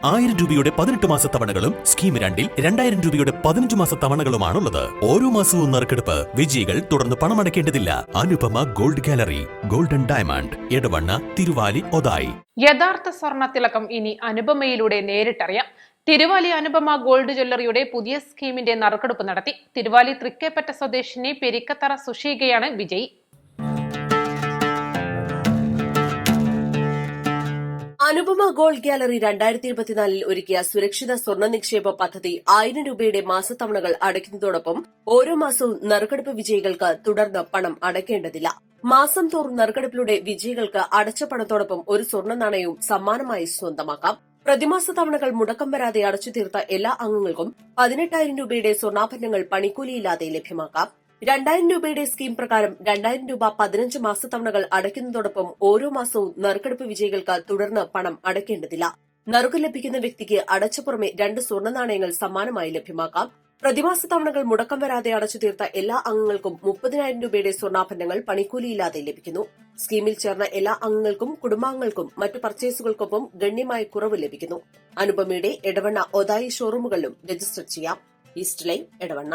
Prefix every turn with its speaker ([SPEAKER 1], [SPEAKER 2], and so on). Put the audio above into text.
[SPEAKER 1] 1000 രൂപയുടെ 18 മാസ തവണകളും സ്കീം 2-ൽ 2000 രൂപയുടെ 15 മാസ തവണകളുമാണുള്ളത്. ഓരോ മാസവും നറുക്കെടുപ്പ്. വിജയികൾ തുടർന്ന് പണമടയ്ക്കേണ്ടതില്ല. Anupama gold gallery, golden diamond, Edavanna, Thiruvali, Othayi.
[SPEAKER 2] യഥാർത്ഥ സ്വർണ്ണത്തിളക്കം ഇനി അനുപമയിലൂടെ നേരിട്ടറിയാം. തിരുവാലി അനുപമ ഗോൾഡ് ജ്വല്ലറിയുടെ പുതിയ സ്കീമിന്റെ നറുക്കെടുപ്പ് നടത്തി. തിരുവാലി തൃക്കേപ്പറ്റ സ്വദേശിനി പെരിക്കത്തറ സുഷീകയാണ് വിജയി.
[SPEAKER 3] അനുപമ ഗോൾഡ് ഗാലറി 2024 ഒരുക്കിയ സുരക്ഷിത സ്വർണ്ണ നിക്ഷേപ പദ്ധതി 1000 രൂപയുടെ മാസത്തവണകൾ അടയ്ക്കുന്നതോടൊപ്പം ഓരോ മാസവും നറുക്കെടുപ്പ് വിജയികൾക്ക് തുടർന്ന് പണം അടയ്ക്കേണ്ടതില്ല. മാസം തോറും നറുക്കെടുപ്പിലൂടെ വിജയികൾക്ക് അടച്ച പണത്തോടൊപ്പം ഒരു സ്വർണ്ണ നാണയവും സമ്മാനമായി സ്വന്തമാക്കാം. പ്രതിമാസ തവണകൾ മുടക്കം വരാതെ അടച്ചു തീർത്ത എല്ലാ അംഗങ്ങൾക്കും 18,000 രൂപയുടെ സ്വർണ്ണാഭരണങ്ങൾ പണിക്കൂലിയില്ലാതെ ലഭ്യമാക്കാം. 2000 രൂപയുടെ സ്കീം പ്രകാരം 2000 രൂപ 15 മാസത്തവണകൾ അടയ്ക്കുന്നതോടൊപ്പം ഓരോ മാസവും നറുക്കെടുപ്പ് വിജയികൾക്ക് തുടർന്ന് പണം അടയ്ക്കേണ്ടതില്ല. നറുക്ക് ലഭിക്കുന്ന വ്യക്തിക്ക് അടച്ച പുറമെ 2 സ്വർണ്ണ നാണയങ്ങൾ സമ്മാനമായി ലഭ്യമാക്കാം. പ്രതിമാസ തവണകൾ മുടക്കം വരാതെ അടച്ചു തീർത്ത എല്ലാ അംഗങ്ങൾക്കും 30,000 രൂപയുടെ സ്വർണ്ണാഭരണങ്ങൾ പണിക്കൂലിയില്ലാതെ ലഭിക്കുന്നു. സ്കീമിൽ ചേർന്ന എല്ലാ അംഗങ്ങൾക്കും കുടുംബാംഗങ്ങൾക്കും മറ്റു പർച്ചേസുകൾക്കൊപ്പം ഗണ്യമായ കുറവ് ലഭിക്കുന്നു. അനുപമയുടെ എടവണ്ണ, ഒതായി ഷോറൂമുകളിലും രജിസ്റ്റർ ചെയ്യാം. East line, Edavanna.